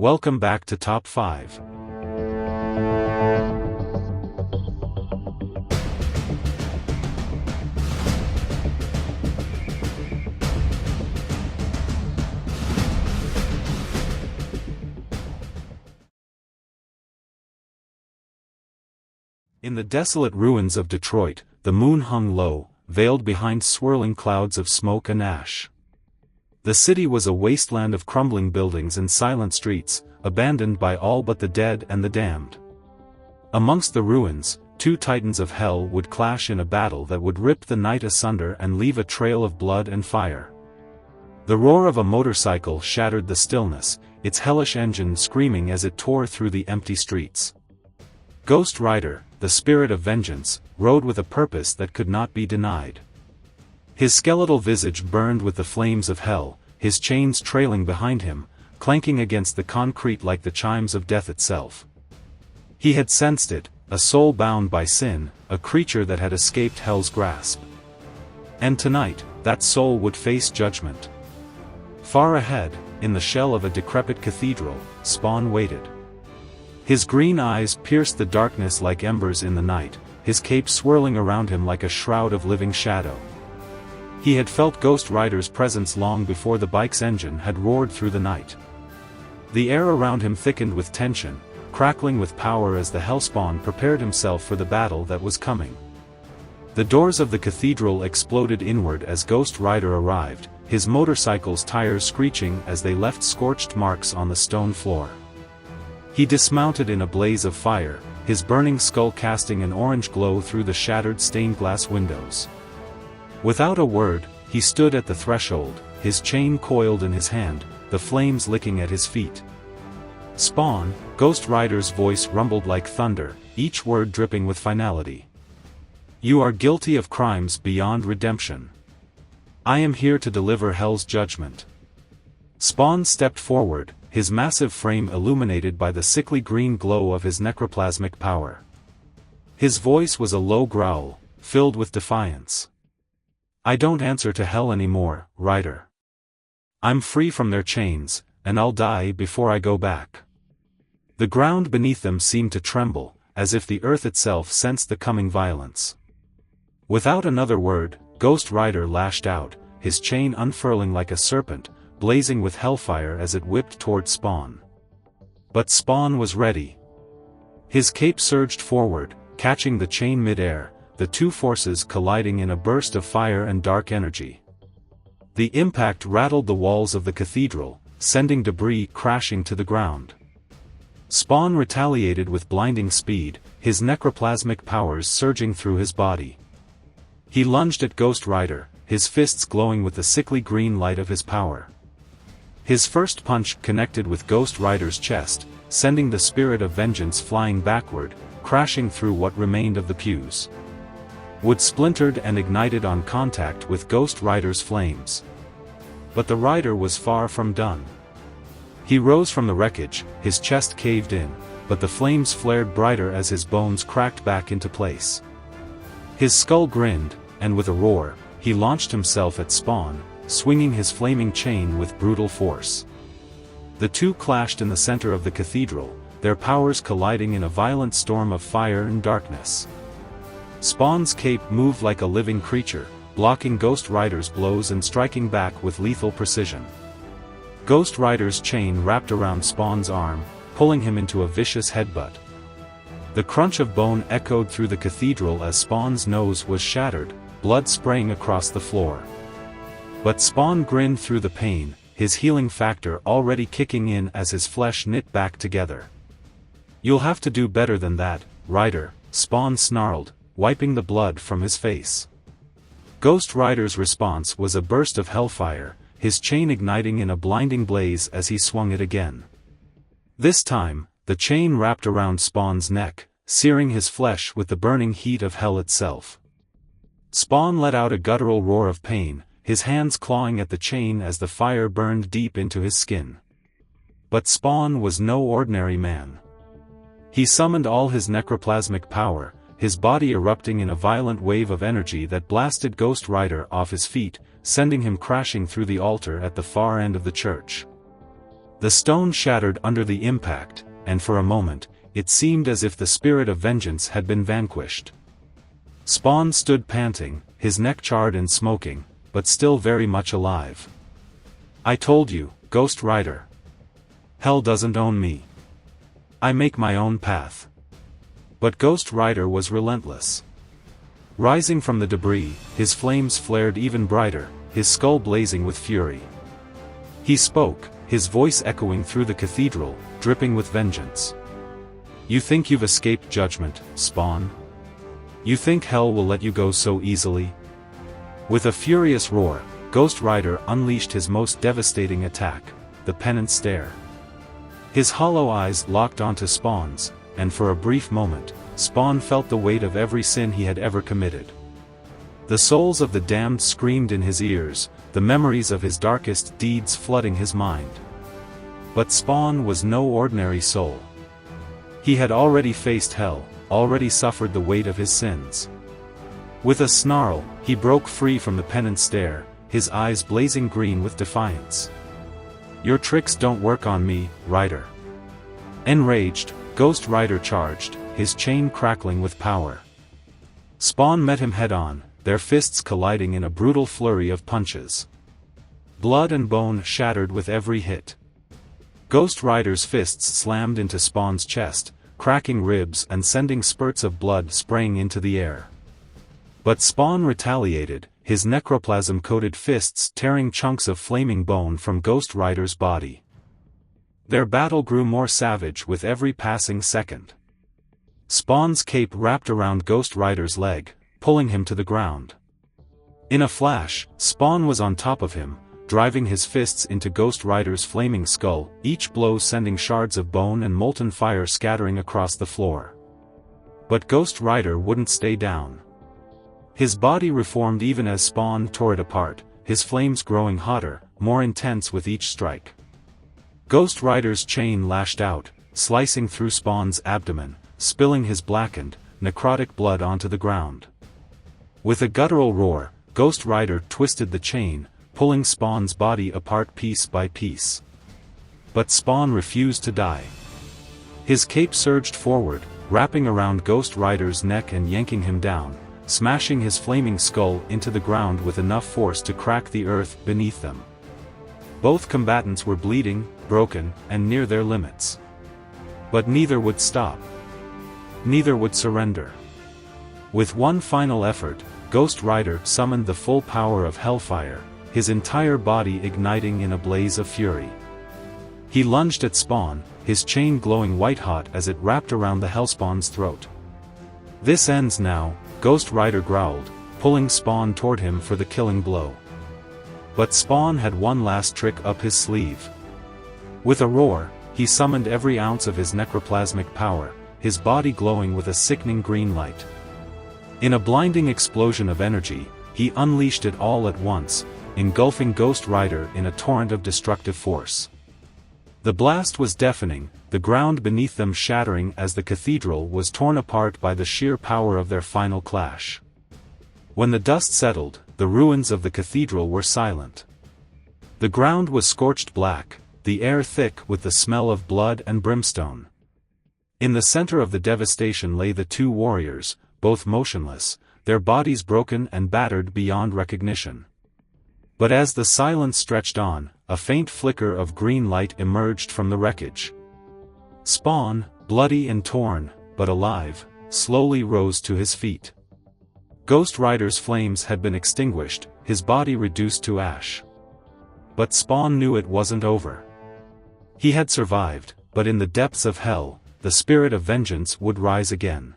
Welcome back to Top 5. In the desolate ruins of Detroit, the moon hung low, veiled behind swirling clouds of smoke and ash. The city was a wasteland of crumbling buildings and silent streets, abandoned by all but the dead and the damned. Amongst the ruins, two titans of hell would clash in a battle that would rip the night asunder and leave a trail of blood and fire. The roar of a motorcycle shattered the stillness, its hellish engine screaming as it tore through the empty streets. Ghost Rider, the spirit of vengeance, rode with a purpose that could not be denied. His skeletal visage burned with the flames of hell, his chains trailing behind him, clanking against the concrete like the chimes of death itself. He had sensed it, a soul bound by sin, a creature that had escaped hell's grasp. And tonight, that soul would face judgment. Far ahead, in the shell of a decrepit cathedral, Spawn waited. His green eyes pierced the darkness like embers in the night, his cape swirling around him like a shroud of living shadow. He had felt Ghost Rider's presence long before the bike's engine had roared through the night. The air around him thickened with tension, crackling with power as the Hellspawn prepared himself for the battle that was coming. The doors of the cathedral exploded inward as Ghost Rider arrived, his motorcycle's tires screeching as they left scorched marks on the stone floor. He dismounted in a blaze of fire, his burning skull casting an orange glow through the shattered stained glass windows. Without a word, he stood at the threshold, his chain coiled in his hand, the flames licking at his feet. Spawn, Ghost Rider's voice rumbled like thunder, each word dripping with finality. You are guilty of crimes beyond redemption. I am here to deliver hell's judgment. Spawn stepped forward, his massive frame illuminated by the sickly green glow of his necroplasmic power. His voice was a low growl, filled with defiance. I don't answer to hell anymore, Rider. I'm free from their chains, and I'll die before I go back. The ground beneath them seemed to tremble, as if the earth itself sensed the coming violence. Without another word, Ghost Rider lashed out, his chain unfurling like a serpent, blazing with hellfire as it whipped toward Spawn. But Spawn was ready. His cape surged forward, catching the chain mid-air, the two forces colliding in a burst of fire and dark energy. The impact rattled the walls of the cathedral, sending debris crashing to the ground. Spawn retaliated with blinding speed, his necroplasmic powers surging through his body. He lunged at Ghost Rider, his fists glowing with the sickly green light of his power. His first punch connected with Ghost Rider's chest, sending the spirit of vengeance flying backward, crashing through what remained of the pews. Wood splintered and ignited on contact with Ghost Rider's flames. But the rider was far from done. He rose from the wreckage, his chest caved in, but the flames flared brighter as his bones cracked back into place. His skull grinned, and with a roar, he launched himself at Spawn, swinging his flaming chain with brutal force. The two clashed in the center of the cathedral, their powers colliding in a violent storm of fire and darkness. Spawn's cape moved like a living creature, blocking Ghost Rider's blows and striking back with lethal precision. Ghost Rider's chain wrapped around Spawn's arm, pulling him into a vicious headbutt. The crunch of bone echoed through the cathedral as Spawn's nose was shattered, blood spraying across the floor. But Spawn grinned through the pain, his healing factor already kicking in as his flesh knit back together. You'll have to do better than that, Rider, Spawn snarled, wiping the blood from his face. Ghost Rider's response was a burst of hellfire, his chain igniting in a blinding blaze as he swung it again. This time, the chain wrapped around Spawn's neck, searing his flesh with the burning heat of hell itself. Spawn let out a guttural roar of pain, his hands clawing at the chain as the fire burned deep into his skin. But Spawn was no ordinary man. He summoned all his necroplasmic power, his body erupting in a violent wave of energy that blasted Ghost Rider off his feet, sending him crashing through the altar at the far end of the church. The stone shattered under the impact, and for a moment, it seemed as if the spirit of vengeance had been vanquished. Spawn stood panting, his neck charred and smoking, but still very much alive. "I told you, Ghost Rider. Hell doesn't own me. I make my own path." But Ghost Rider was relentless. Rising from the debris, his flames flared even brighter, his skull blazing with fury. He spoke, his voice echoing through the cathedral, dripping with vengeance. "You think you've escaped judgment, Spawn? You think hell will let you go so easily?" With a furious roar, Ghost Rider unleashed his most devastating attack, the Penance Stare. His hollow eyes locked onto Spawn's, and for a brief moment, Spawn felt the weight of every sin he had ever committed. The souls of the damned screamed in his ears, the memories of his darkest deeds flooding his mind. But Spawn was no ordinary soul. He had already faced hell, already suffered the weight of his sins. With a snarl, he broke free from the Penance Stare, his eyes blazing green with defiance. "Your tricks don't work on me, Rider." Enraged, Ghost Rider charged, his chain crackling with power. Spawn met him head-on, their fists colliding in a brutal flurry of punches. Blood and bone shattered with every hit. Ghost Rider's fists slammed into Spawn's chest, cracking ribs and sending spurts of blood spraying into the air. But Spawn retaliated, his necroplasm-coated fists tearing chunks of flaming bone from Ghost Rider's body. Their battle grew more savage with every passing second. Spawn's cape wrapped around Ghost Rider's leg, pulling him to the ground. In a flash, Spawn was on top of him, driving his fists into Ghost Rider's flaming skull, each blow sending shards of bone and molten fire scattering across the floor. But Ghost Rider wouldn't stay down. His body reformed even as Spawn tore it apart, his flames growing hotter, more intense with each strike. Ghost Rider's chain lashed out, slicing through Spawn's abdomen, spilling his blackened, necrotic blood onto the ground. With a guttural roar, Ghost Rider twisted the chain, pulling Spawn's body apart piece by piece. But Spawn refused to die. His cape surged forward, wrapping around Ghost Rider's neck and yanking him down, smashing his flaming skull into the ground with enough force to crack the earth beneath them. Both combatants were bleeding, broken, and near their limits. But neither would stop. Neither would surrender. With one final effort, Ghost Rider summoned the full power of Hellfire, his entire body igniting in a blaze of fury. He lunged at Spawn, his chain glowing white-hot as it wrapped around the Hellspawn's throat. "This ends now," Ghost Rider growled, pulling Spawn toward him for the killing blow. But Spawn had one last trick up his sleeve. With a roar, he summoned every ounce of his necroplasmic power, his body glowing with a sickening green light. In a blinding explosion of energy, he unleashed it all at once, engulfing Ghost Rider in a torrent of destructive force. The blast was deafening, the ground beneath them shattering as the cathedral was torn apart by the sheer power of their final clash. When the dust settled, the ruins of the cathedral were silent. The ground was scorched black, the air thick with the smell of blood and brimstone. In the center of the devastation lay the two warriors, both motionless, their bodies broken and battered beyond recognition. But as the silence stretched on, a faint flicker of green light emerged from the wreckage. Spawn, bloody and torn, but alive, slowly rose to his feet. Ghost Rider's flames had been extinguished, his body reduced to ash. But Spawn knew it wasn't over. He had survived, but in the depths of hell, the spirit of vengeance would rise again.